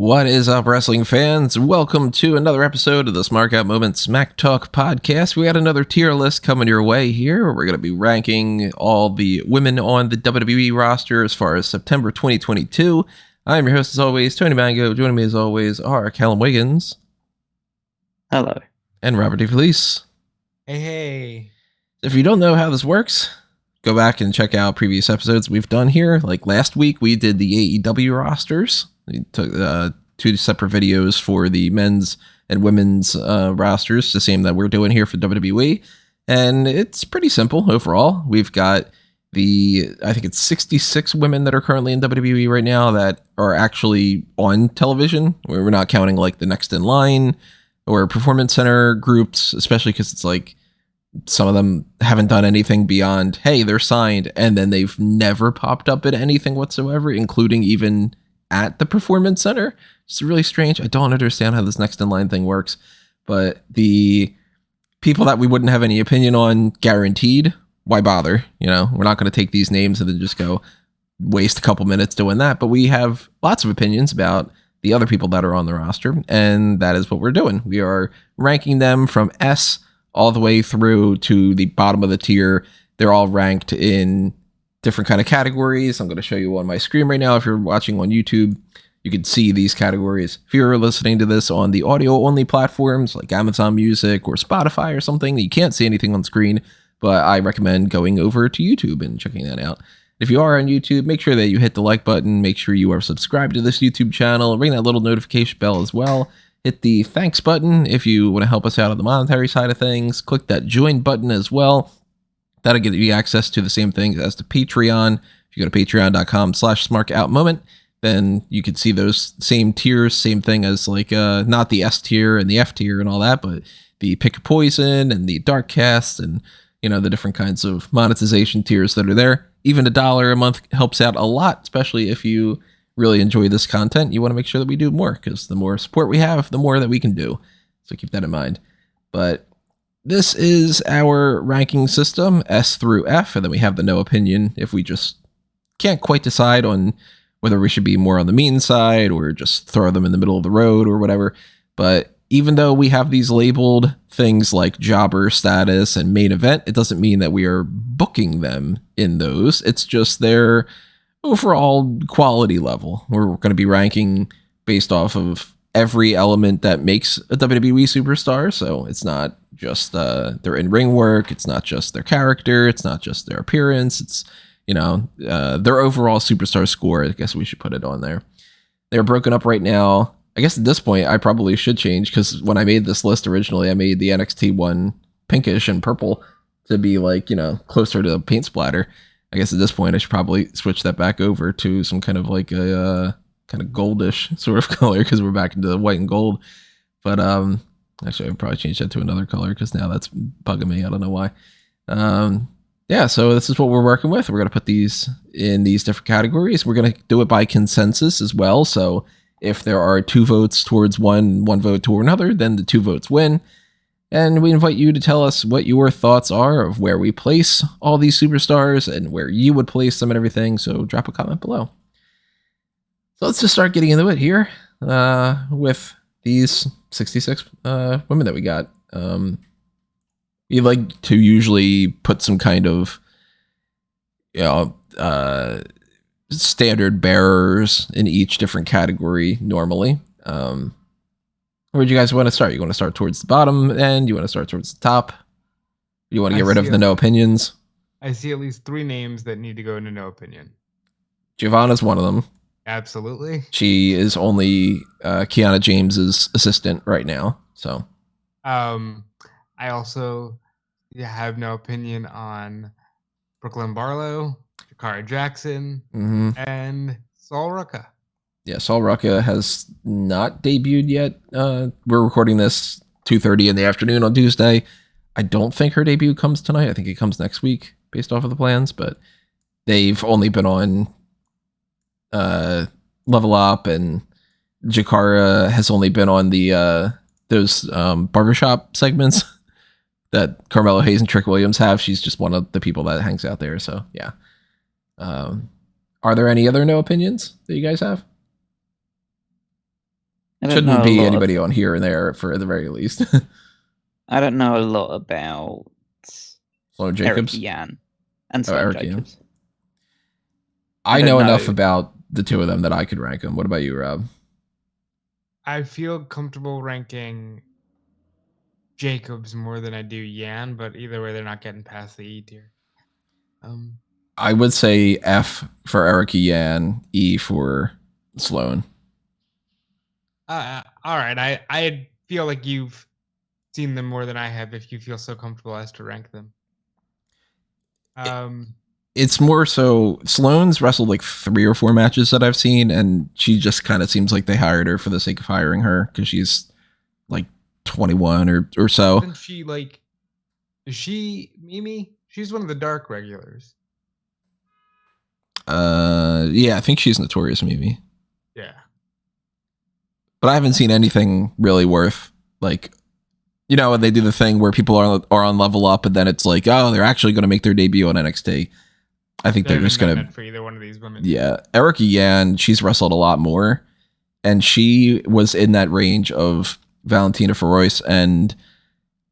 What is up, wrestling fans? Welcome to another episode of the Smark Out Moment Smack Talk podcast. We got another tier list coming your way here. We're going to be ranking all the women on the WWE roster as far as September 2022. I'm your host, as always, Tony Mango. Joining me, as always, are Callum Wiggins. Hello. And Robert DeFelice. Hey. If you don't know how this works, go back and check out previous episodes we've done here. Like last week, we did the AEW rosters. We took two separate videos for the men's and women's rosters, the same that we're doing here for WWE. And it's pretty simple overall. We've got I think it's 66 women that are currently in WWE right now that are actually on television. We're not counting like the next in line or performance center groups, especially because it's like some of them haven't done anything beyond, hey, they're signed, and then they've never popped up in anything whatsoever, including even at the performance center. It's really strange. I don't understand how this next in line thing works, but the people that we wouldn't have any opinion on, guaranteed, why bother? You know, we're not going to take these names and then just go waste a couple minutes doing that, but we have lots of opinions about the other people that are on the roster, and that is what we're doing. We are ranking them from S all the way through to the bottom of the tier. They're all ranked in different kind of categories. I'm going to show you on my screen right now. If you're watching on YouTube, you can see these categories. If you're listening to this on the audio only platforms like Amazon Music or Spotify or something, you can't see anything on screen, but I recommend going over to YouTube and checking that out. If you are on YouTube, make sure that you hit the like button. Make sure you are subscribed to this YouTube channel. Ring that little notification bell as well. Hit the thanks button if you want to help us out on the monetary side of things. Click that join button as well. That'll get you access to the same thing as the Patreon. If you go to patreon.com/smarkoutmoment, then you can see those same tiers, same thing as like not the S tier and the F tier and all that, but the Pick a Poison and the Dark Cast and, you know, the different kinds of monetization tiers that are there. Even $1 a month helps out a lot, especially if you really enjoy this content. You want to make sure that we do more, because the more support we have, the more that we can do. So keep that in mind. But this is our ranking system, S through F, and then we have the no opinion if we just can't quite decide on whether we should be more on the mean side or just throw them in the middle of the road or whatever. But even though we have these labeled things like jobber status and main event, it doesn't mean that we are booking them in those. It's just their overall quality level. We're going to be ranking based off of every element that makes a WWE superstar. So it's not just their in-ring work. It's not just their character. It's not just their appearance. It's, you know, their overall superstar score. I guess we should put it on there. They're broken up right now. I guess at this point, I probably should change, because when I made this list originally, I made the NXT one pinkish and purple to be like, you know, closer to paint splatter. I guess at this point, I should probably switch that back over to some kind of like a kind of goldish sort of color, because we're back into the white and gold. But actually, I'd probably change that to another color, because now that's bugging me. I don't know why. Yeah, so this is what we're working with. We're going to put these in these different categories. We're going to do it by consensus as well. So if there are 2 votes towards one vote toward another, then the 2 votes win. And we invite you to tell us what your thoughts are of where we place all these superstars and where you would place them and everything. So drop a comment below. So let's just start getting into it here with these 66 women that we got. We like to usually put some kind of, you know, standard bearers in each different category normally. Where do you guys want to start? You want to start towards the bottom end? You want to start towards the top? You want to get rid of the no opinions? I see at least 3 names that need to go into no opinion. Giovanna's one of them. Absolutely. She is only Kiana James's assistant right now. So, I also have no opinion on Brooklyn Barlow, Jakara Jackson, and Sol Ruka. Yeah, Sol Ruka has not debuted yet. We're recording this 2:30 in the afternoon on Tuesday. I don't think her debut comes tonight. I think it comes next week based off of the plans, but they've only been on Level Up, and Jakara has only been on the those barbershop segments that Carmelo Hayes and Trick Williams have. She's just one of the people that hangs out there. So yeah. Are there any other no opinions that you guys have? Shouldn't be anybody on here and there for the very least. I don't know a lot about Sloan Jacobs? Eric Yan and Sloan Jacobs. Yan. I know enough about the two of them that I could rank them. What about you, Rob? I feel comfortable ranking Jacobs more than I do Yan, but either way, they're not getting past the E tier. I would say F for Eric Yan, E for Sloan. All right. I feel like you've seen them more than I have if you feel so comfortable as to rank them. It's more so Sloane's wrestled like 3 or 4 matches that I've seen, and she just kind of seems like they hired her for the sake of hiring her because she's like 21 or so. Isn't she like, is she Mimi? She's one of the dark regulars. Yeah, I think she's Notorious Mimi. Yeah. But I haven't seen anything really worth, like, you know, when they do the thing where people are on Level Up and then it's like, oh, they're actually going to make their debut on NXT. I think they're just going to... for either one of these women. Yeah. Erica Yan, she's wrestled a lot more. And she was in that range of Valentina Feroz and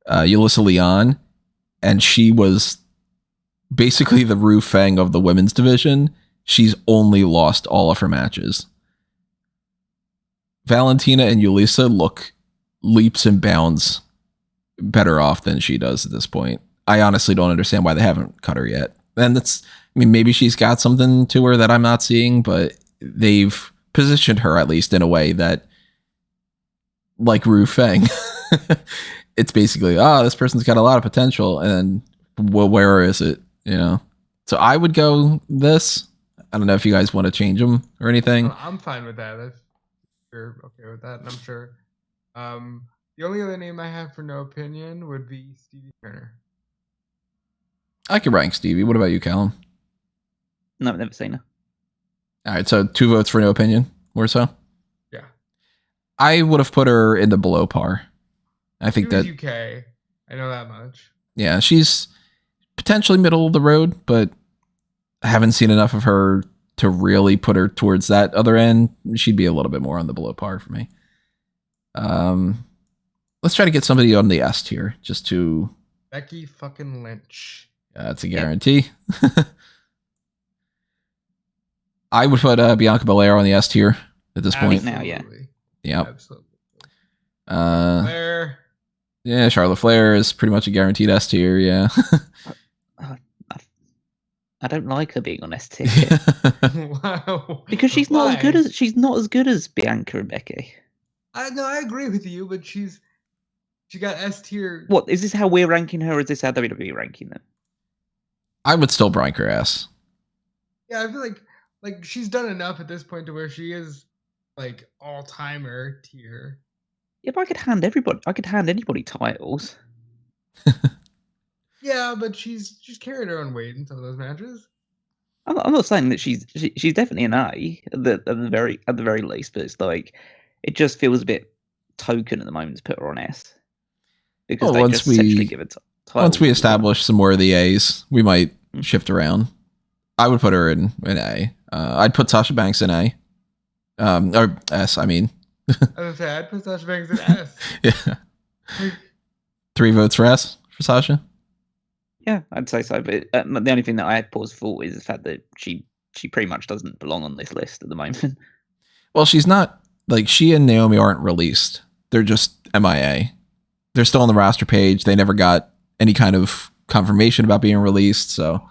Yulissa Leon. And she was basically the Ru Feng of the women's division. She's only lost all of her matches. Valentina and Yulissa look leaps and bounds better off than she does at this point. I honestly don't understand why they haven't cut her yet. And that's, I mean, maybe she's got something to her that I'm not seeing, but they've positioned her at least in a way that, like Ru Feng, it's basically, this person's got a lot of potential, and well, where is it? You know? So I would go this. I don't know if you guys want to change them or anything. I'm fine with that. If you're okay with that, and I'm sure. The only other name I have for no opinion would be Stevie Turner. I could rank Stevie. What about you, Callum? No, I've never seen her. All right, so 2 votes for no opinion, or so? Yeah. I would have put her in the below par. I think that... UK. I know that much. Yeah, she's potentially middle of the road, but I haven't seen enough of her to really put her towards that other end. She'd be a little bit more on the below par for me. Let's try to get somebody on the S tier, just to... Becky fucking Lynch. That's a guarantee. I would put Bianca Belair on the S tier at this point. Now, yeah. Yep. Absolutely. Flair. Yeah, Charlotte Flair is pretty much a guaranteed S tier, yeah. I don't like her being on S tier. Wow. Because she's not as good as Bianca and Becky. I agree with you, but she got S tier. What, is this how we're ranking her, or is this how WWE ranking them? I would still rank her S. Yeah, I feel like she's done enough at this point to where she is like all-timer tier. Yeah, but I could hand anybody titles. Yeah, but she's carried her own weight in some of those matches. I'm not saying that she's definitely an A at the very least, but it's like it just feels a bit token at the moment to put her on S. Because they just essentially give it titles. Once we establish some more of the A's, we might shift around. I would put her in A. I'd put Sasha Banks in A. Or S, I mean. I was gonna say, I'd put Sasha Banks in S. Yeah. 3 votes for S for Sasha? Yeah, I'd say so. But the only thing that I had pause for is the fact that she pretty much doesn't belong on this list at the moment. Well, she's not, like, she and Naomi aren't released. They're just MIA. They're still on the roster page. They never got any kind of confirmation about being released, so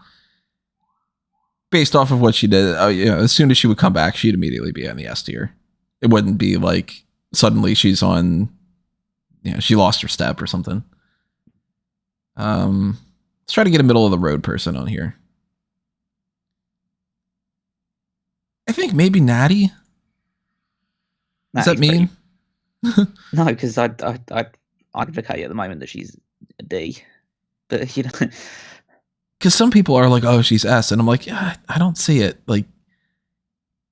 based off of what she did, as soon as she would come back, she'd immediately be on the S tier. It wouldn't be like suddenly she's on, she lost her step or something. Let's try to get a middle of the road person on here. I think maybe Natty. Does that mean? No, because I'd advocate at the moment that she's a D. But because some people are like, "Oh, she's S," and I'm like, "Yeah, I don't see it." Like,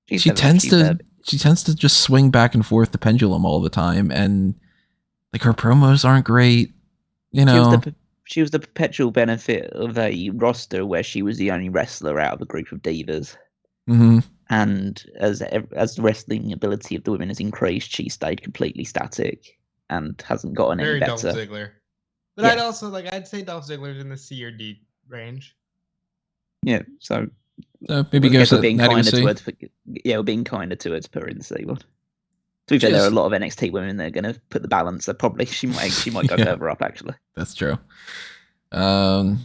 she tends to just swing back and forth the pendulum all the time, and like her promos aren't great. She was the perpetual benefit of a roster where she was the only wrestler out of a group of divas. Mm-hmm. And as the wrestling ability of the women has increased, she stayed completely static and hasn't gotten any better. Dolph Ziggler. But yeah. I'd say Dolph Ziggler's in the C or D range. Yeah, so maybe go to being kinder to her. We're being kinder to her to put her in the C one. To be fair, there are a lot of NXT women that are going to put the balance. So probably she might go further up. Actually, that's true. For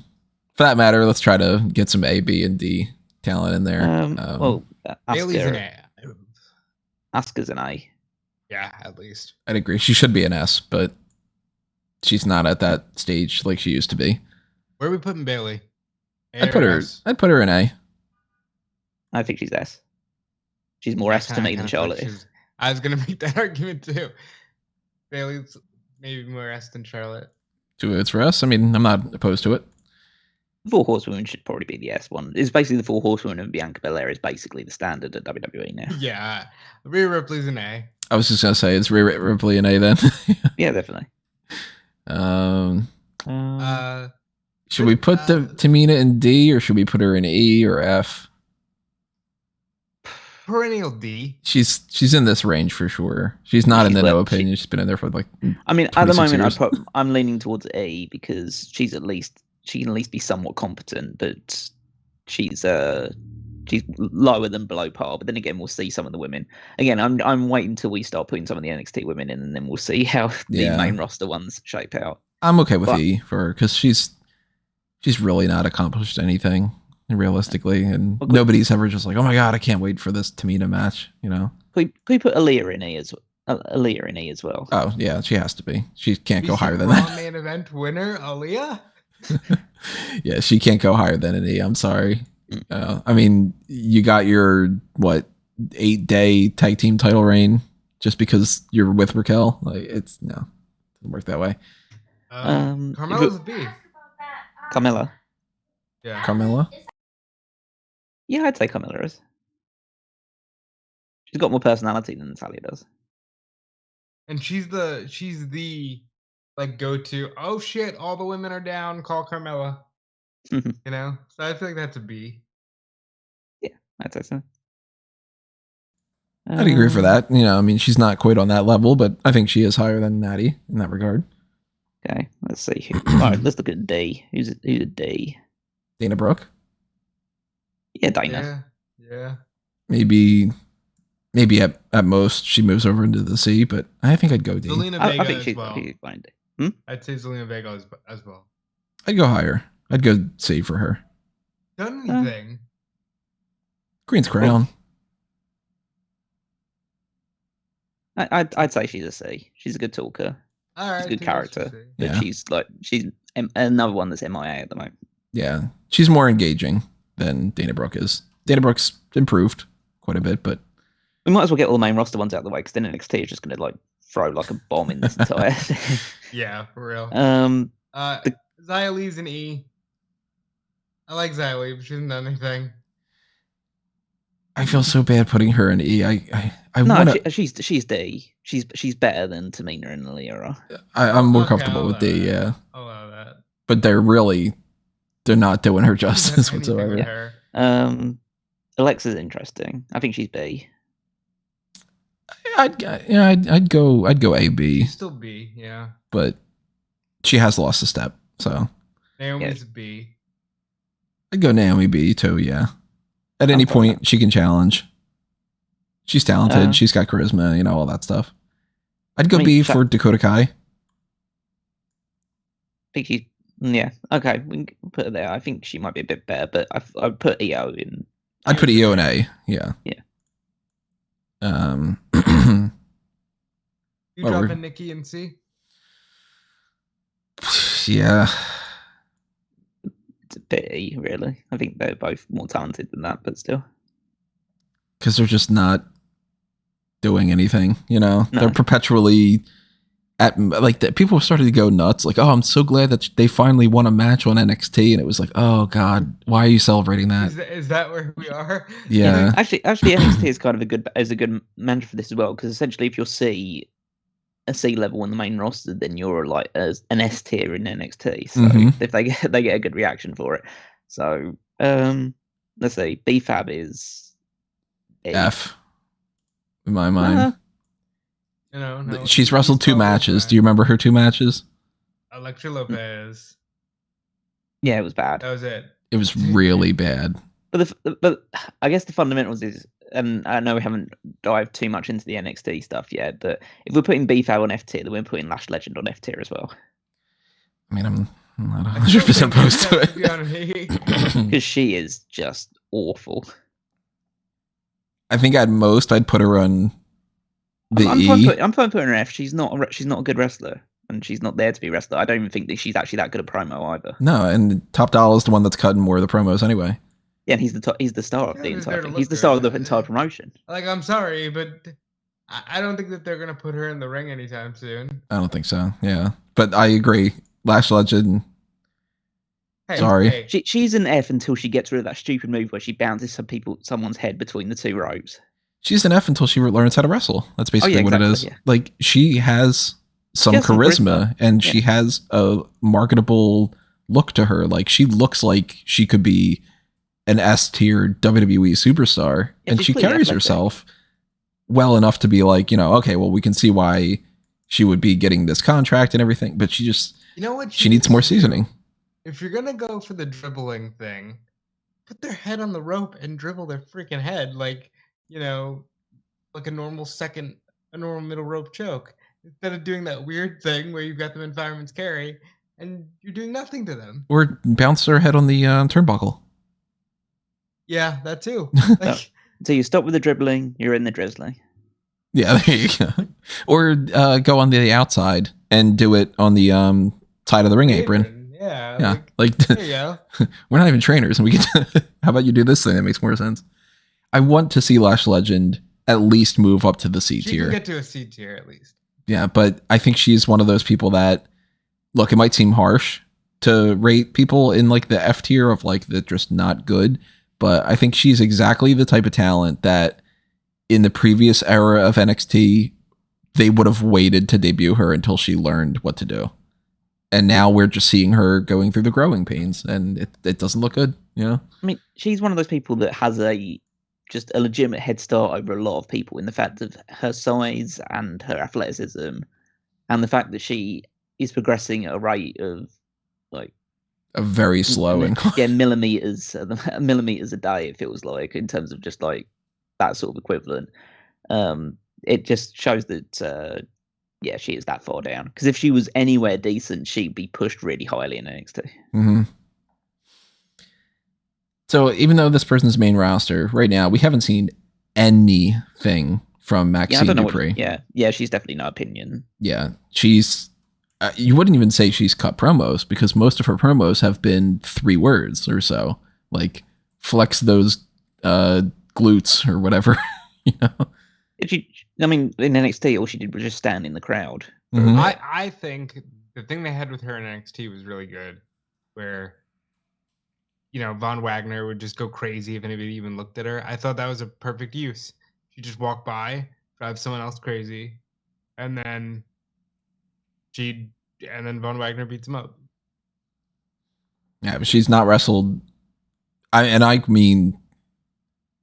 that matter, let's try to get some A, B, and D talent in there. Bailey's an A. Asuka's an A. Yeah, at least. I'd agree. She should be an S, but she's not at that stage like she used to be. Where are we putting Bailey? I'd put her in A. I think she's S. She's more S to me than Charlotte is. I was gonna make that argument too. Bailey's maybe more S than Charlotte. 2 votes for us. I mean, I'm not opposed to it. The 4 Horsewomen should probably be the S one. It's basically the 4 Horsewomen of Bianca Belair is basically the standard at WWE now. Yeah, Rhea Ripley's an A. I was just gonna say it's Rhea Ripley an A then. Yeah, definitely. Should we put Tamina in D or should we put her in E or F? Perennial D. She's in this range for sure. She's not in the no opinion. She's been in there for like. I mean, at the moment, I'm leaning towards E because she can at least be somewhat competent, but she's lower than below par. But then again, we'll see some of the women. Again, I'm waiting until we start putting some of the NXT women in, and then we'll see how the main roster ones shape out. I'm okay with E for her because she's really not accomplished anything realistically, and nobody's ever just like, oh my god, I can't wait for this Tamina match. You know, could we put Aaliyah in E as well? Oh yeah, she has to be. She can't go higher than that. Main event winner, Aaliyah. Yeah, she can't go higher than an E. I'm sorry. I mean, you got your 8-day tag team title reign just because you're with Raquel. Like it doesn't work that way. Carmella's a B. Carmilla. Yeah. Carmilla? Yeah, I'd say Carmilla is. She's got more personality than Natalia does. And she's the like go-to, oh shit, all the women are down, call Carmilla. You know? So I feel like that's a B. Yeah, I'd say so. I'd agree for that. You know, I mean, she's not quite on that level, but I think she is higher than Natty in that regard. Okay, let's see here. All right, let's look at D. Who's a D? Dana Brooke? Yeah, Dana. Yeah. Maybe at most she moves over into the C, but I think I'd go D. Zelina Vega I think she's fine. D. I'd say Zelina Vega as well. I'd go higher. I'd go C for her. Done anything? Queen's Crown. I'd say she's a C. She's a good talker. All right, she's a good character, but yeah. she's another one that's MIA at the moment. Yeah, she's more engaging than Dana Brooke is. Dana Brooke's improved quite a bit, but we might as well get all the main roster ones out of the way because then NXT is just going to throw like a bomb in this entire. Yeah, for real. Xia Li's an E. I like Xia Li, but she hasn't done anything. I feel so bad putting her in E. She's D. She's better than Tamina and Aaliyah. I'm more comfortable with D. Yeah, I'll allow that. But they're not doing her justice whatsoever. Alexa's interesting. I think she's B. I'd go A, B. She's still B, yeah. But she has lost a step, so Naomi's B. I'd go Naomi B too. Yeah. At any point, she can challenge. She's talented. She's got charisma. You know, all that stuff. I'd go B for Dakota Kai. I think she's okay. We can put her there. I think she might be a bit better, but I'd put EO in. I'd put EO in A. Yeah. Yeah. You dropping Nikki in C? Yeah. It's a bit E, really. I think they're both more talented than that, but still. Because they're just not doing anything, you know? No. They're perpetually people started to go nuts. Like, oh, I'm so glad that they finally won a match on NXT. And it was like, oh, God, why are you celebrating that? Is that where we are? Yeah. Actually, NXT is kind of a good mantra for this as well. Because essentially, if you're a C level in the main roster, then you're like an S tier in NXT. So if they get a good reaction for it. So let's see, BFAB is F in my mind. No. She's wrestled 2 matches. Do you remember her 2 matches? Elektra Lopez. Yeah, it was bad. That was it. It was really bad. But I guess the fundamentals is, and I know we haven't dived too much into the NXT stuff yet, but if we're putting Beefau on F tier, then we're putting Lash Legend on F tier as well. I mean, I'm not 100% opposed to it. Because she is just awful. I think at most I'd put her on the E. I'm fine putting her F. She's not a good wrestler, and she's not there to be a wrestler. I don't even think that she's actually that good at promo either. No, and Top Dollar is the one that's cutting more of the promos anyway. Yeah, and he's the star of the entire thing. He's the star of the entire promotion. Like, I'm sorry, but I don't think that they're gonna put her in the ring anytime soon. I don't think so. Yeah, but I agree. Lash Legend. Hey, sorry, hey. She's an F until she gets rid of that stupid move where she bounces someone's head between the 2 ropes. She's an F until she learns how to wrestle. That's basically what it is. Yeah. Like, she has some charisma, and she has a marketable look to her. Like, she looks like she could be an S-tier WWE superstar, and she carries herself well enough to be like, okay, well, we can see why she would be getting this contract and everything, but she just, she needs more seasoning. If you're gonna go for the dribbling thing, put their head on the rope and dribble their freaking head like like a normal middle rope choke, instead of doing that weird thing where you've got them in fireman's carry and you're doing nothing to them. Or bounce their head on the turnbuckle. Yeah, that too. So you stop with the dribbling, you're in the drizzling. Yeah, there you go. Or go on the outside and do it on the side of the ring apron. Yeah. Like there you go. We're not even trainers, and we get. How about you do this thing? That makes more sense. I want to see Lash Legend at least move up to the C tier. She can get to a C tier at least. Yeah, but I think she's one of those people that, look, it might seem harsh to rate people in like the F tier of like they're just not good, but I think she's exactly the type of talent that in the previous era of NXT, they would have waited to debut her until she learned what to do. And now we're just seeing her going through the growing pains, and it doesn't look good, I mean, she's one of those people that has just a legitimate head start over a lot of people in the fact of her size and her athleticism, and the fact that she is progressing at a rate of like a very slow millimeters a day. It feels like, in terms of just like that sort of equivalent. It just shows that she is that far down. Because if she was anywhere decent, she'd be pushed really highly in NXT. Mm-hmm. So even though this person's main roster right now, we haven't seen anything from Maxine Dupree. Yeah, she's definitely no opinion. Yeah, she's. You wouldn't even say she's cut promos, because most of her promos have been 3 words or so, like flex those glutes or whatever. I mean, in NXT, all she did was just stand in the crowd. Mm-hmm. I think the thing they had with her in NXT was really good, where Von Wagner would just go crazy if anybody even looked at her. I thought that was a perfect use. She just walk by, drive someone else crazy, and then Von Wagner beats him up. Yeah, but she's not wrestled. I mean,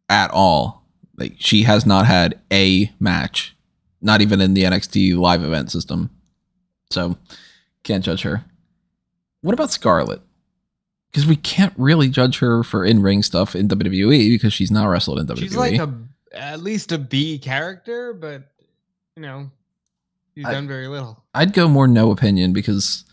at all. Like, she has not had a match, not even in the NXT live event system. So, can't judge her. What about Scarlett? Because we can't really judge her for in-ring stuff in WWE because she's not wrestled in WWE. She's like at least a B character, but she's done very little. I'd go more no opinion, because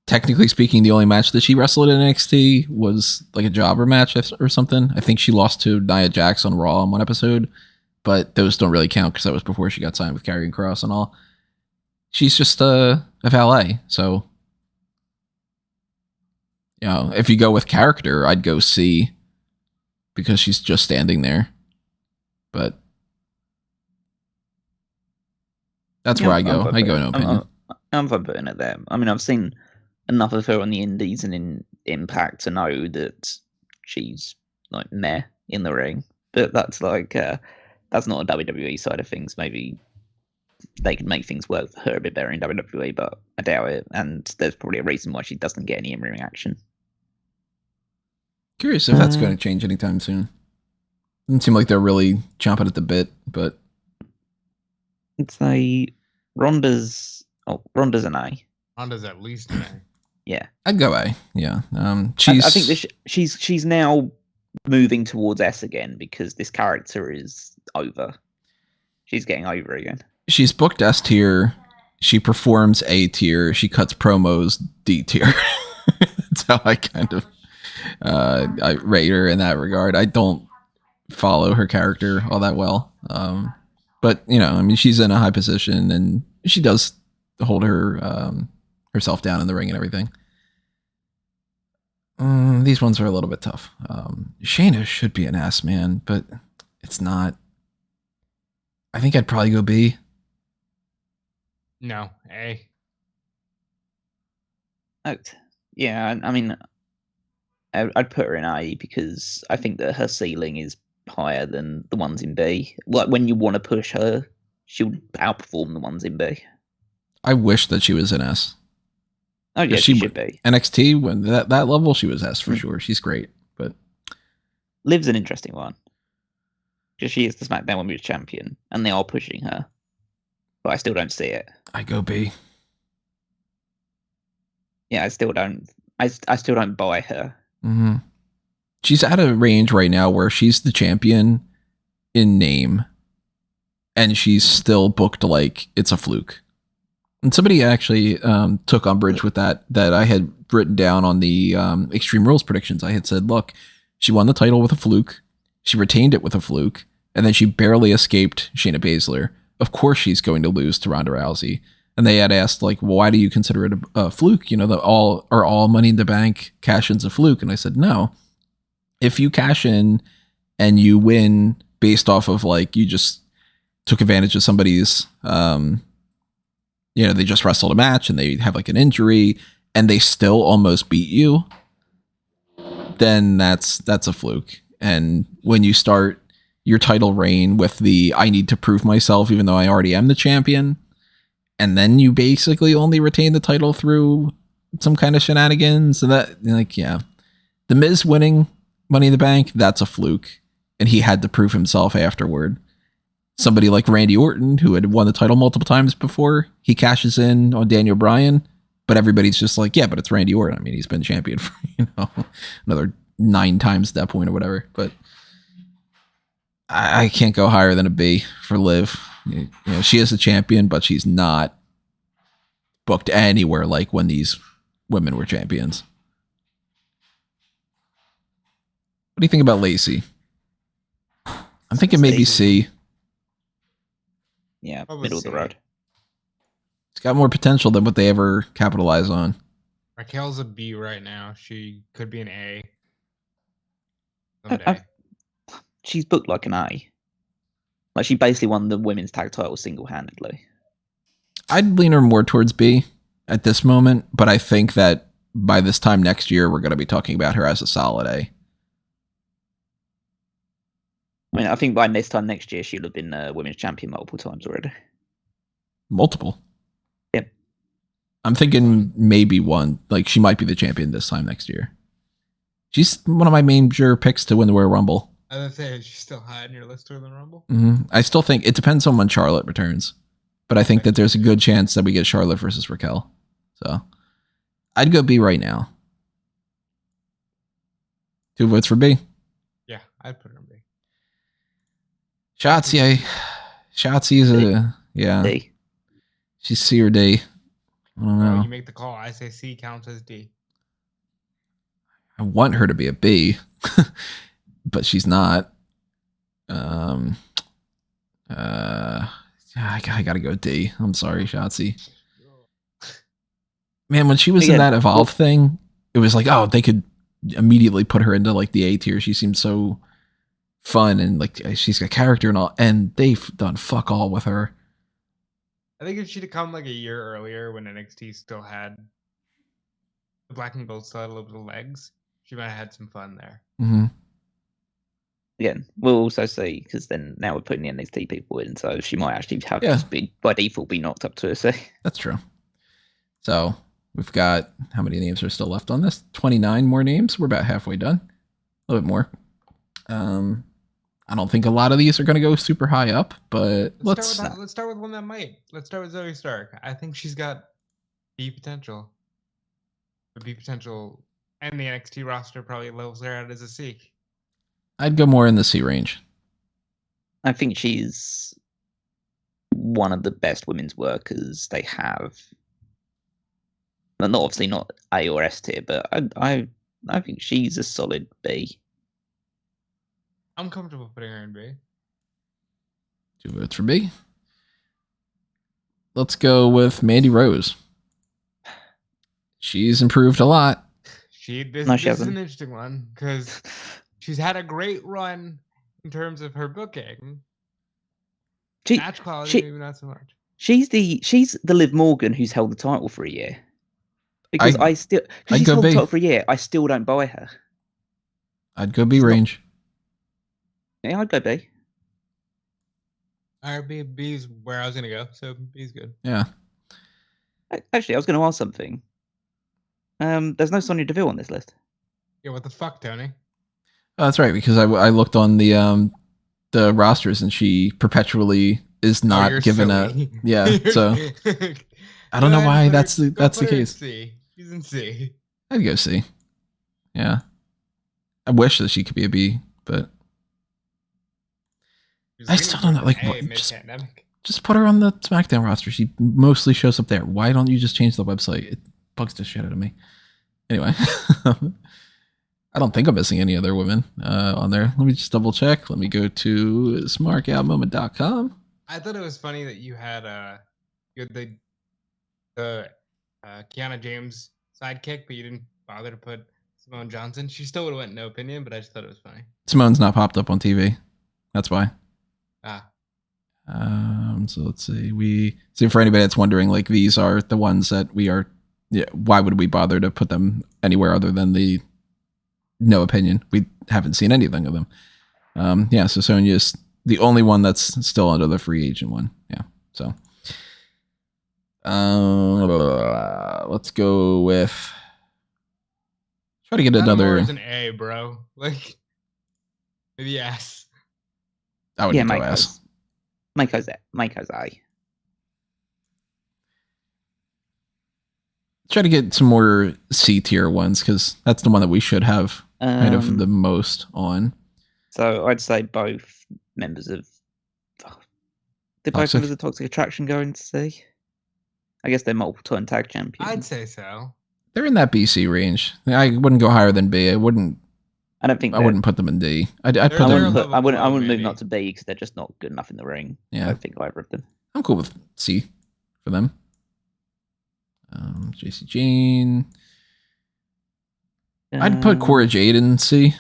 technically speaking, the only match that she wrestled in NXT was like a jobber match or something. I think she lost to Nia Jax on Raw in one episode, but those don't really count because that was before she got signed with Karrion Kross and all. She's just a valet, so if you go with character, I'd go C, because she's just standing there. But that's where I go. I go no opinion. I'm fine putting it there. I mean, I've seen enough of her on the indies and in Impact to know that she's like meh in the ring, but that's like that's not a WWE side of things. Maybe they could make things work for her a bit better in WWE, but I doubt it, and there's probably a reason why she doesn't get any in-ring action. Curious if that's going to change anytime soon. Doesn't seem like they're really chomping at the bit, but I'd say Ronda's an A. Ronda's at least an A. Yeah, I'd go A. Yeah, I think she's now moving towards S again because this character is over. She's getting over again. She's booked S tier. She performs A tier. She cuts promos D tier. That's how I kind of I rate her in that regard. I don't follow her character all that well, but I mean, she's in a high position and she does hold her herself down in the ring and everything. These ones are a little bit tough. Shayna should be an S, man, but it's not. I think I'd probably go B. No, A. Yeah, I mean, I'd put her in A because I think that her ceiling is higher than the ones in B. Like when you want to push her, she'll outperform the ones in B. I wish that she was an S. Oh yeah, she should be. NXT when that level, she was S for sure. She's great, but Liv's an interesting one because she is the SmackDown Women's Champion, and they are pushing her, but I still don't see it. I go B. Yeah, I still don't buy her. Mm-hmm. She's at a range right now where she's the champion in name, and she's still booked like it's a fluke. And somebody actually took umbrage with that I had written down on the Extreme Rules predictions. I had said, look, she won the title with a fluke. She retained it with a fluke. And then she barely escaped Shayna Baszler. Of course she's going to lose to Ronda Rousey. And they had asked, like, well, why do you consider it a fluke? All Money in the Bank cash-ins a fluke? And I said, no. If you cash in and you win based off of, like, you just took advantage of somebody's... they just wrestled a match and they have like an injury and they still almost beat you, then that's a fluke. And when you start your title reign with the I need to prove myself even though I already am the champion, and then you basically only retain the title through some kind of shenanigans, and that, like, yeah. The Miz winning Money in the Bank, that's a fluke. And he had to prove himself afterward. Somebody like Randy Orton, who had won the title multiple times before, he cashes in on Daniel Bryan, but everybody's just like, yeah, but it's Randy Orton. I mean, he's been champion for, another 9 times at that point or whatever. But I can't go higher than a B for Liv. She is a champion, but she's not booked anywhere like when these women were champions. What do you think about Lacey? I'm thinking maybe C. Yeah, middle of the road. It's got more potential than what they ever capitalize on. Raquel's a B right now. She could be an A. She's booked like an A. Like, she basically won the women's tag title single-handedly. I'd lean her more towards B at this moment, but I think that by this time next year, we're going to be talking about her as a solid A. I mean, I think by this time next year, she'll have been women's champion multiple times already. Multiple? Yep. I'm thinking maybe one. Like, she might be the champion this time next year. She's one of my major picks to win the Royal Rumble. I was going to say, she's still high on your list to win the Rumble? Mm-hmm. I still think it depends on when Charlotte returns. But I think that there's a good chance that we get Charlotte versus Raquel. So, I'd go B right now. 2 votes for B. Yeah, I'd put her in B. Shotzi's a, yeah. D. She's C or D. I don't know. You make the call. I say C counts as D. I want her to be a B, but she's not. I gotta go D. I'm sorry, Shotzi. Man, when she was in that Evolve thing, it was like, oh, they could immediately put her into like the A tier. She seemed so fun and like she's got character and all, and they've done fuck all with her. I think if she'd have come like a year earlier when NXT still had the black and gold still had a little bit of legs, she might have had some fun there. Mm-hmm. Again, we'll also see, because then now we're putting the NXT people in, so she might actually have to be, by default, be knocked up to a C. That's true. So we've got, how many names are still left on this? 29 more names. We're about halfway done. A little bit more. I don't think a lot of these are going to go super high up, but let's start with one that might. Let's start with Zoe Stark. I think she's got B potential. The B potential, and the NXT roster probably levels her out as a C. I'd go more in the C range. I think she's one of the best women's workers they have. Not obviously not A or S tier, but I think she's a solid B. I'm comfortable putting her in B. 2 votes for B. Let's go with Mandy Rose. She's improved a lot. This is an interesting one because she's had a great run in terms of her booking. Match quality, maybe not so much. She's the Liv Morgan who's held the title for a year. Because she's held the title for a year, I still don't buy her. I'd go B range. Yeah, I'd go B. B is where I was gonna go, so B's good. Yeah. Actually, I was gonna ask something. There's no Sonya Deville on this list. Yeah, what the fuck, Tony? Oh, that's right, because I looked on the rosters and she perpetually is not given silly. So I don't know why that's the case. C. She's in C. I'd go C. Yeah. I wish that she could be a B, but I still don't know. Like, just put her on the SmackDown roster. She mostly shows up there. Why don't you just change the website? It bugs the shit out of me. Anyway, I don't think I'm missing any other women on there. Let me just double check. Let me go to smarkoutmoment.com. I thought it was funny that you had the Kiana James sidekick, but you didn't bother to put Simone Johnson. She still would have went no opinion, but I just thought it was funny. Simone's not popped up on TV. That's why. So let's see. For anybody that's wondering, like, these are the ones that we are. Yeah, why would we bother to put them anywhere other than the no opinion? We haven't seen anything of them. So Sonya's the only one that's still under the free agent one. Yeah. So let's go with. Try to get another. Is an A, bro. Like maybe S. I would go S. Maiko's A. Try to get some more C tier ones because that's the one that we should have kind of the most on. So I'd say both members of. Did both members of Toxic Attraction go into C? I guess they're multiple-time tag champions. I'd say so. They're in that BC range. I wouldn't go higher than B. I wouldn't put them in D. I wouldn't move not to B because they're just not good enough in the ring. Yeah. I don't think either of them. I'm cool with C for them. JC Jane. I'd put Cora Jade in C.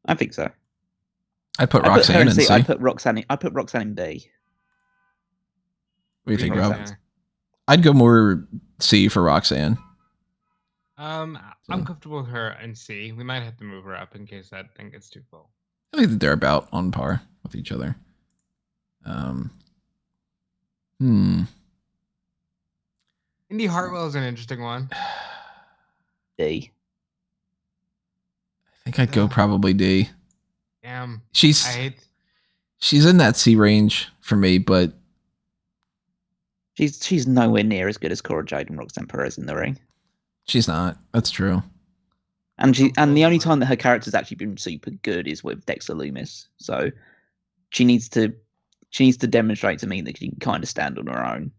I think so. I'd put Roxanne in C. I put Roxanne in B. What do you think, Rob? I'd go more C for Roxanne. I'm comfortable with her in C. We might have to move her up in case that thing gets too full. I think that they're about on par with each other. Indy Hartwell is an interesting one. D. I think I'd go probably D. Damn. She's in that C range for me, but she's nowhere near as good as Cora Jade and Roxanne Perez in the ring. She's not. That's true. And the only time that her character's actually been super good is with Dexter Lumis. So she needs to demonstrate to me that she can kind of stand on her own.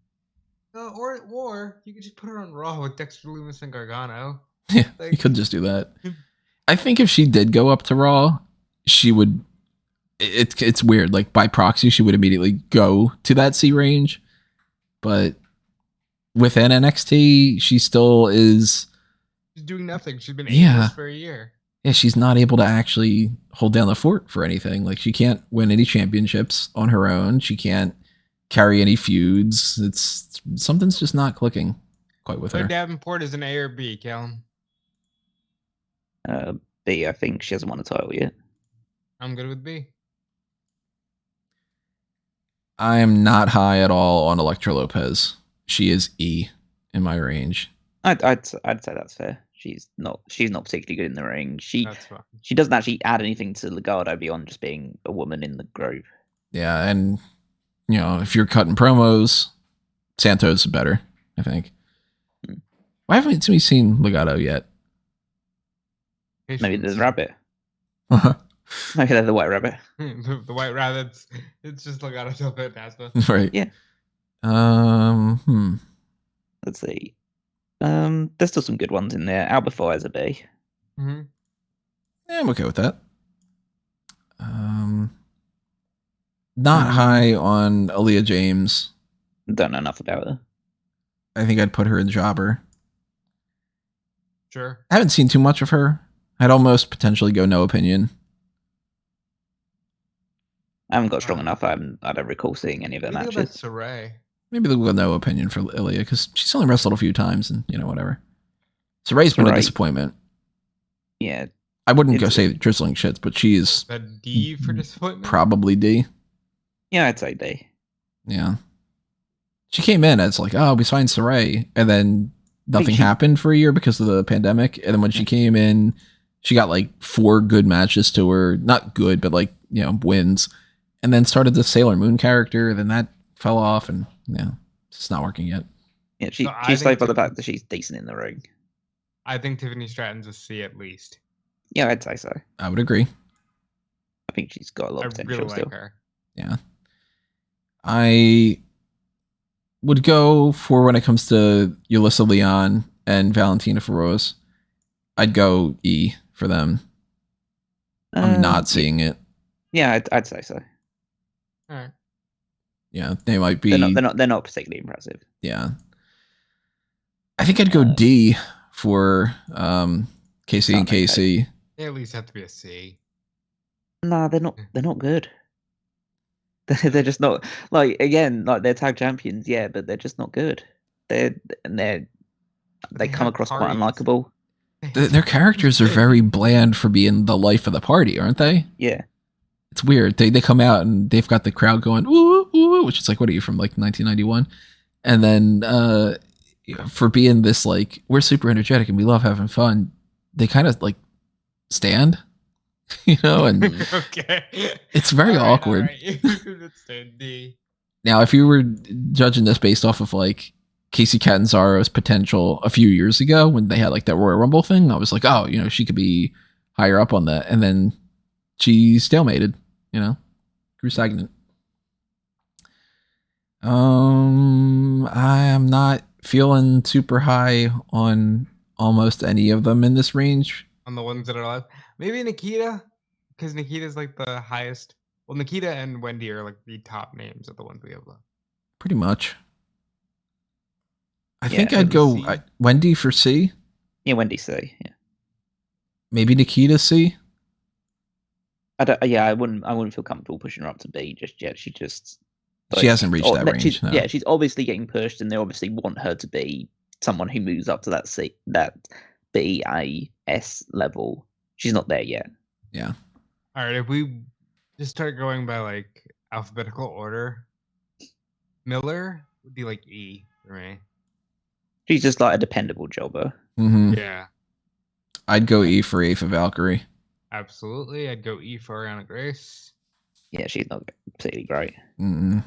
Or you could just put her on Raw with Dexter Lumis and Gargano. Yeah, you could just do that. I think if she did go up to Raw, she would. It's weird. Like by proxy, she would immediately go to that C range. But within NXT, she still is. She's doing nothing. She's been aimless for a year. Yeah, she's not able to actually hold down the fort for anything. Like she can't win any championships on her own. She can't carry any feuds. Something's just not clicking quite with her. Davenport is an A or B, Callum? B. I think she hasn't won a title yet. I'm good with B. I am not high at all on Elektra Lopez. She is E in my range. I'd say that's fair. She's not particularly good in the ring. She That's fine. she doesn't actually add anything to Legado beyond just being a woman in the group. Yeah, and if you're cutting promos, Santos is better, I think. Why haven't we seen Legado yet? Maybe the rabbit. Maybe they're the white rabbit. the white rabbit. It's just Legado till Fantasma. Right. Yeah. Let's see. There's still some good ones in there. Alba Fire's a B. Mm-hmm. Yeah, I'm okay with that. Not high on Aaliyah James. Don't know enough about her. I think I'd put her in Jobber. Sure. I haven't seen too much of her. I'd almost potentially go no opinion. I haven't got strong enough. I don't recall seeing any of her matches. That's Saray. Maybe they'll go no opinion for Ilya because she's only wrestled a few times and whatever. Saray's been a disappointment. Yeah. I wouldn't go say drizzling shits, but she is a D for disappointment. Probably D. Yeah, I'd say D. Yeah. She came in as like, oh, we signed Saray, and then nothing happened for a year because of the pandemic. And then when she came in, she got like 4 good matches to her. Not good, but like, wins. And then started the Sailor Moon character. Then that fell off, and it's not working yet. Yeah, she's saved by the fact that she's decent in the ring. I think Tiffany Stratton's a C at least. Yeah, I'd say so. I would agree. I think she's got a lot of potential really still. Like her. Yeah. I would go for when it comes to Yulissa Leon and Valentina Feroz. I'd go E for them. I'm not seeing it. Yeah, I'd say so. All right. Yeah, they might be. They're not particularly impressive. Yeah. I think I'd go D for Casey and Casey. They at least have to be a C. Nah, they're not. They're not good. They're just not they're tag champions, yeah, but they're just not good. They come across quite unlikable. Their characters are very bland for being the life of the party, aren't they? Yeah. It's weird. They come out and they've got the crowd going, ooh, ooh, which is like, what are you from, like 1991? And then for being this, like, we're super energetic and we love having fun, they kind of like stand, and okay. It's very awkward. D. Now, if you were judging this based off of like Casey Catanzaro's potential a few years ago when they had like that Royal Rumble thing, I was like, oh, she could be higher up on that. And then she stalemated, grew stagnant. I am not feeling super high on almost any of them in this range. On the ones that are left, maybe Nikita, because Nikita's like the highest. Well, Nikita and Wendy are like the top names of the ones we have left. Pretty much. I think I'd go Wendy for C. Yeah, Wendy C. Yeah. Maybe Nikita C. I wouldn't feel comfortable pushing her up to B just yet. She hasn't reached that range. No. Yeah, she's obviously getting pushed, and they obviously want her to be someone who moves up to that C, that B, A, S level. She's not there yet. Yeah. All right, if we just start going by like alphabetical order, Miller would be like E for me. She's just like a dependable jobber. Mm-hmm. Yeah. I'd go E for Valkyrie. Absolutely. I'd go E for Ariana Grace. Yeah, she's not particularly great. Mm-mm.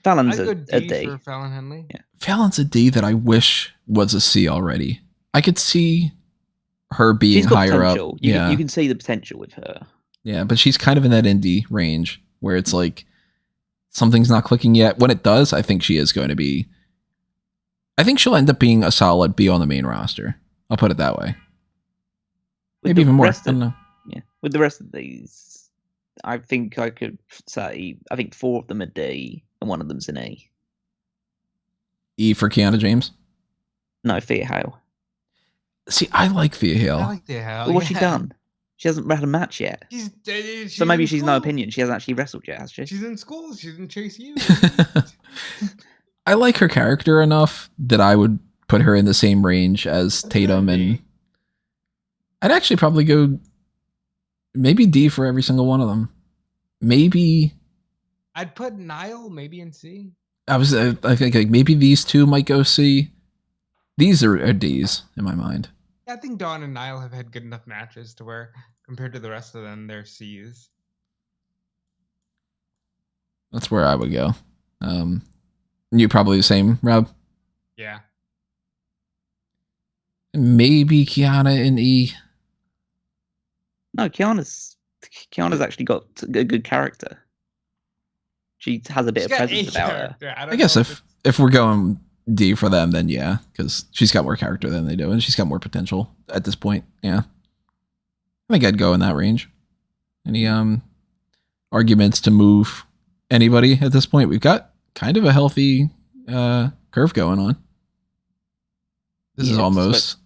Fallon's I'd go D for Fallon Henley. Yeah. Fallon's a D that I wish was a C already. I could see her being higher potential. up. You can see the potential with her. Yeah, but she's kind of in that indie range where it's like something's not clicking yet. When it does, I think she is going to be. I think she'll end up being a solid B on the main roster. I'll put it that way. Maybe even more. I don't know. Yeah, with the rest of these, I think I could say 4 of them are D and 1 of them's an E. E for Kiana James? No, Thea Hale. See, I like Thea Hale. I like Thea Hale. But what's she done? She hasn't had a match yet. So maybe she's no opinion. She hasn't actually wrestled yet, has she? She's in school. She didn't chase you. I like her character enough that I would put her in the same range as Tatum, and I'd actually probably go maybe D for every single one of them. Maybe I'd put Niall maybe in C. I think like maybe these two might go C. These are D's in my mind. I think Dawn and Niall have had good enough matches to where, compared to the rest of them, they're C's. That's where I would go. You probably the same, Rob? Yeah. Maybe Kiana in E. No, Kiana's actually got a good character. She has a bit of presence about her. I guess if we're going D for them, then yeah, because she's got more character than they do, and she's got more potential at this point. Yeah, I think I'd go in that range. Any arguments to move anybody at this point? We've got kind of a healthy curve going on. This is almost.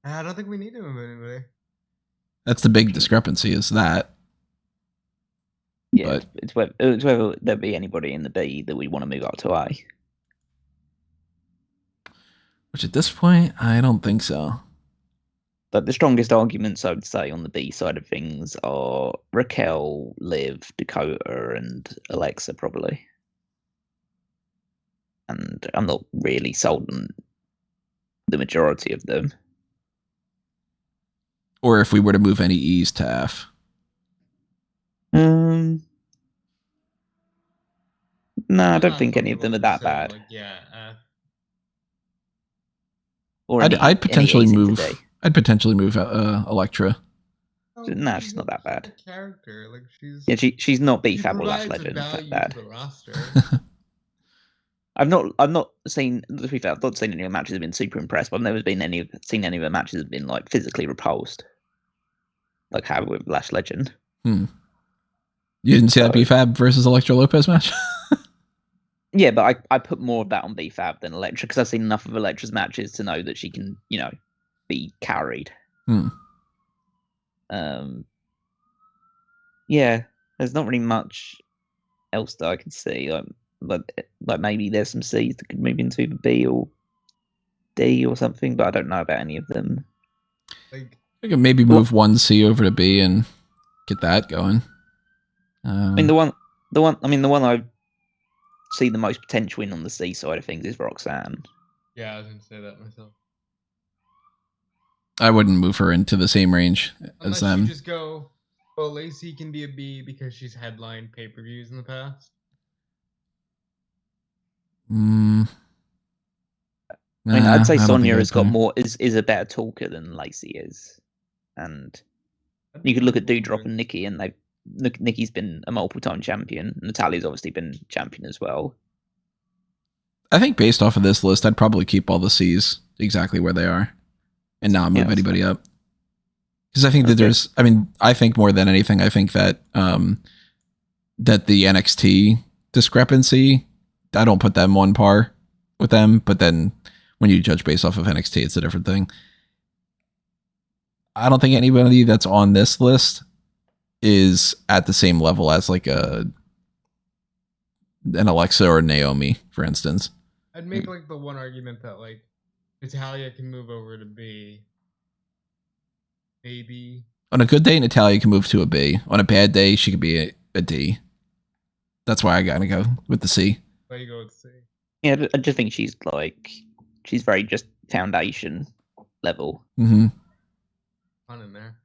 I don't think we need to move anybody. That's the big discrepancy. Is that? Yeah, but it's whether there be anybody in the B that we want to move up to A. Which at this point, I don't think so. But the strongest arguments, I would say, on the B side of things are Raquel, Liv, Dakota, and Alexa, probably. And I'm not really sold on the majority of them. Or if we were to move any E's to F. No, I don't think any of them are that bad. Or I'd potentially move. I'd potentially move Electra. No, she's not that bad. Character, like she's not B-Fab or Lash Legend that bad. I've not seen. To be fair, I've not seen any of the matches. I've been super impressed, but I've never seen any of the matches that have been like physically repulsed, like how with Lash Legend. You didn't see that B-Fab versus Electra Lopez match? Yeah, but I put more of that on B-Fab than Electra because I've seen enough of Electra's matches to know that she can, be carried. Yeah, there's not really much else that I can see. Like maybe there's some C's that could move into the B or D or something, but I don't know about any of them. I could maybe move one C over to B and get that going. I mean, the one I see the most potential in on the C side of things is Roxanne. Yeah, I was going to say that myself. I wouldn't move her into the same range as them. You just go, Lacey can be a B because she's headlined pay-per-views in the past. I mean, I'd say Sonya has got more is a better talker than Lacey is, and you could look at Doudrop and Nikki, and Nikki's been a multiple-time champion. Natalia's obviously been champion as well. I think based off of this list, I'd probably keep all the C's exactly where they are, and not move anybody up. Because I think that there's, I think more than anything, I think that that the NXT discrepancy, I don't put them on par with them, but then when you judge based off of NXT, it's a different thing. I don't think anybody that's on this list is at the same level as like an Alexa or Naomi, for instance. I'd make like the one argument that like Natalya can move over to B. Maybe. On a good day, Natalya can move to a B. On a bad day, she could be a D. That's why I gotta go with the C. Why you go with C? Yeah, I just think she's very just foundation level. Mm-hmm. On in there.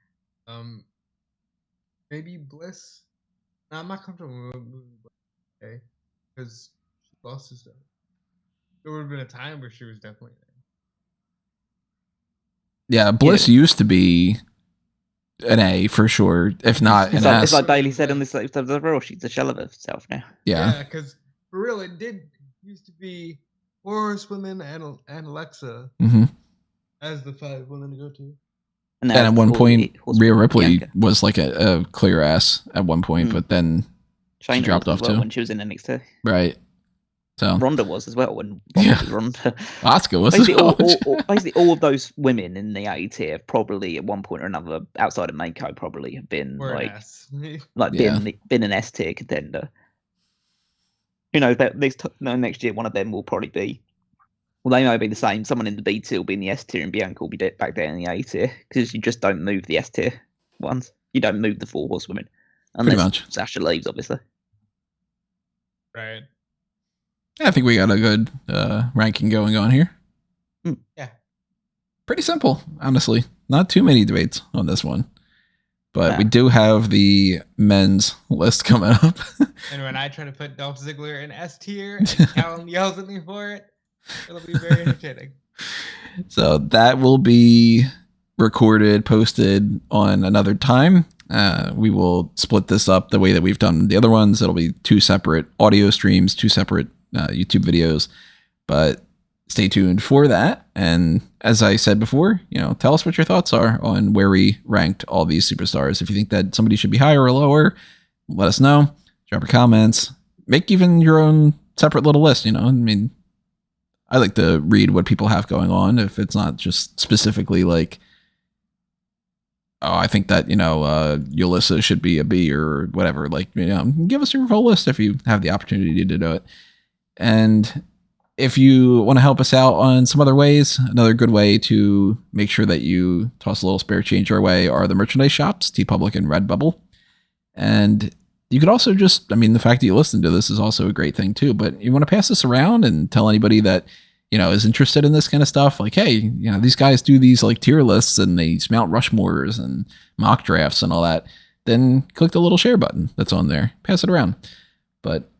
Maybe Bliss. No, I'm not comfortable moving Bliss. Okay, because she lost his stuff. There would have been a time where she was definitely there. Yeah, Bliss used to be an A for sure, if not an S. It's like Bailey said on this episode of Raw, she's a shell of herself now. Yeah, because for real, it did used to be Horsewomen and Alexa as the 5 women to go to. And at one point, Rhea Ripley was like a clear ass at one point, but then she dropped off too when she was in NXT. Right. So Ronda was as well when Ronda. Asuka was basically all of those women in the A tier probably at one point or another outside of Mako probably have been been an S tier contender. You know, next year one of them will probably be. Well, they may be the same. Someone in the B tier will be in the S tier, and Bianca will be back down in the A tier because you just don't move the S tier ones. You don't move the 4 horsewomen unless Sasha leaves, obviously. Right. I think we got a good ranking going on here. Yeah. Pretty simple, honestly. Not too many debates on this one. But we do have the men's list coming up. And when I try to put Dolph Ziggler in S tier and Callum yells at me for it, it'll be very entertaining. So that will be recorded, posted on another time. We will split this up the way that we've done the other ones. It'll be 2 separate audio streams, 2 separate YouTube videos. But stay tuned for that. And as I said before, tell us what your thoughts are on where we ranked all these superstars. If you think that somebody should be higher or lower, let us know. Drop your comments. Make even your own separate little list. I like to read what people have going on. If it's not just specifically like, oh, I think that, Yulissa should be a B or whatever. Like, give us your full list if you have the opportunity to do it. And if you want to help us out on some other ways, another good way to make sure that you toss a little spare change our way are the merchandise shops, TeePublic and Redbubble. And you could also just, the fact that you listen to this is also a great thing too, but you want to pass this around and tell anybody that, is interested in this kind of stuff. Like, hey, these guys do these like tier lists and they Mount Rushmores and mock drafts and all that. Then click the little share button that's on there, pass it around. But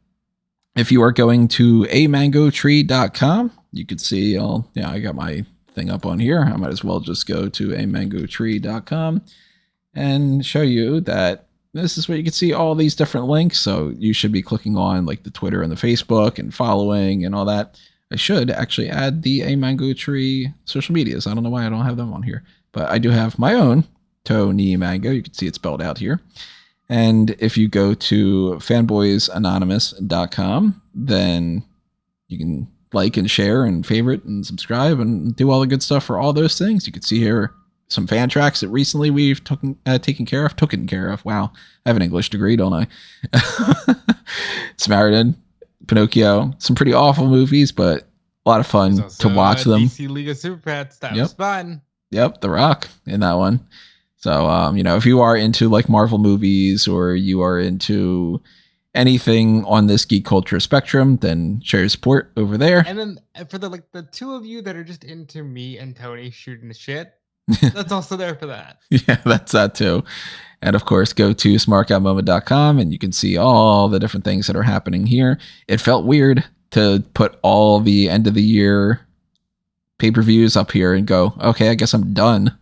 if you are going to amangotree.com, you could see I got my thing up on here. I might as well just go to amangotree.com and show you that this is where you can see all these different links. So you should be clicking on like the Twitter and the Facebook and following and all that. I should actually add the A Mango Tree social medias. I don't know why I don't have them on here, but I do have my own Tony Mango. You can see it spelled out here. And if you go to fanboysanonymous.com, then you can like and share and favorite and subscribe and do all the good stuff for all those things. You can see here some fan tracks that recently we've taken care of. Wow. I have an English degree, don't I? Samaritan, Pinocchio, some pretty awful movies, but a lot of fun to watch them. DC League of Super Pets, that was fun. Yep, The Rock in that one. So, if you are into like Marvel movies or you are into anything on this geek culture spectrum, then share your support over there. And then for the 2 of you that are just into me and Tony shooting the shit, that's also there for that. Yeah, that's that too. And of course, go to smarkoutmoment.com and you can see all the different things that are happening here. It felt weird to put all the end of the year pay-per-views up here and go, okay, I guess I'm done.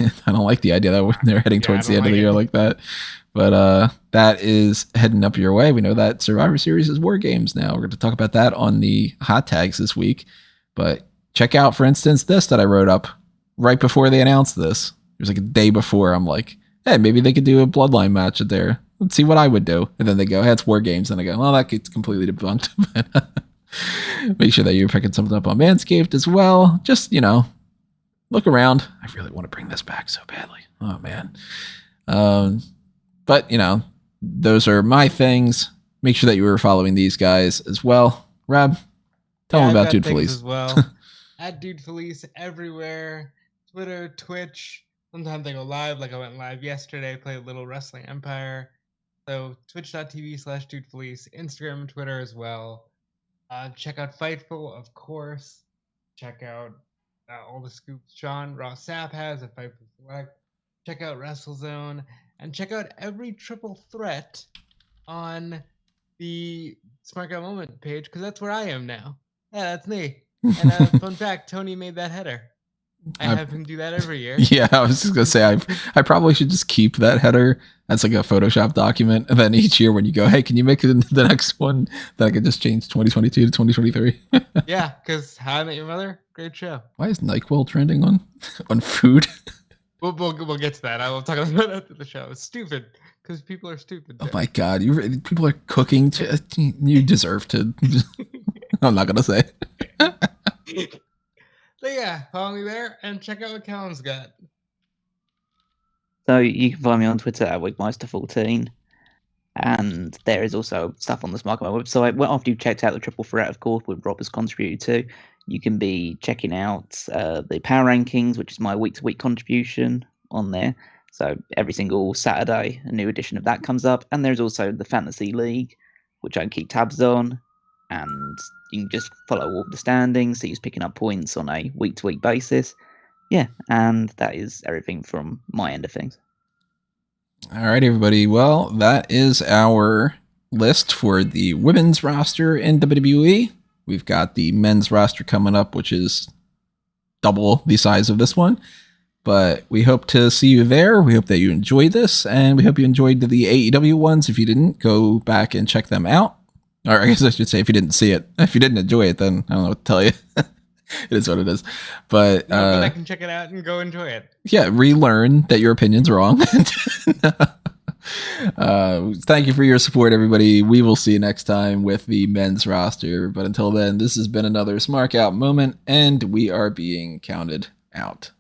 I don't like the idea that they're heading towards the end of the year like that. But that is heading up your way. We know that Survivor Series is War Games now. We're going to talk about that on the hot tags this week. But check out, for instance, this that I wrote up right before they announced this. It was like a day before. I'm like, hey, maybe they could do a bloodline match there. Let's see what I would do. And then they go, hey, it's War Games. And I go, well, that gets completely debunked. Make sure that you're picking something up on Manscaped as well. Just, look around. I really want to bring this back so badly. Oh, man. But, those are my things. Make sure that you were following these guys as well. Rob, tell them about Dude Felice. As well. At Dude Felice everywhere. Twitter, Twitch. Sometimes I go live, like I went live yesterday, played a little Wrestling Empire. So twitch.tv/Dude Felice. Instagram and Twitter as well. Check out Fightful, of course. Check out all the scoops Sean Ross Sapp has at Fightful Select. Check out WrestleZone. And check out every triple threat on the Smark Out Moment page, because that's where I am now. Yeah, that's me. And fun fact, Tony made that header. I have him do that every year. Yeah, I was just going to say, I probably should just keep that header as like a Photoshop document. And then each year when you go, hey, can you make it into the next one? That I could just change 2022 to 2023. Yeah, because How I Met Your Mother, great show. Why is NyQuil trending on food? We'll get to that. I will talk about that after the show. It's stupid because people are stupid. Oh my God. People are cooking. You deserve to. I'm not going to say it. So yeah, follow me there and check out what Callum's got. So you can find me on Twitter at Wigmeister14. And there is also stuff on the Smark website. Well, after you've checked out the Triple Threat, of course, what Rob has contributed to, you can be checking out the Power Rankings, which is my week-to-week contribution on there. So every single Saturday, a new edition of that comes up. And there's also the Fantasy League, which I keep tabs on. and you can just follow all the standings, see who's picking up points on a week-to-week basis. Yeah, and that is everything from my end of things. All right, everybody. Well, that is our list for the women's roster in WWE. We've got the men's roster coming up, which is double the size of this one. But we hope to see you there. We hope that you enjoyed this, and we hope you enjoyed the AEW ones. If you didn't, go back and check them out. Or I guess I should say if you didn't see it. If you didn't enjoy it, then I don't know what to tell you. It is what it is. But I can check it out and go enjoy it. Yeah, relearn that your opinion's wrong. Thank you for your support, everybody. We will see you next time with the men's roster. But until then, this has been another Smark Out moment, and we are being counted out.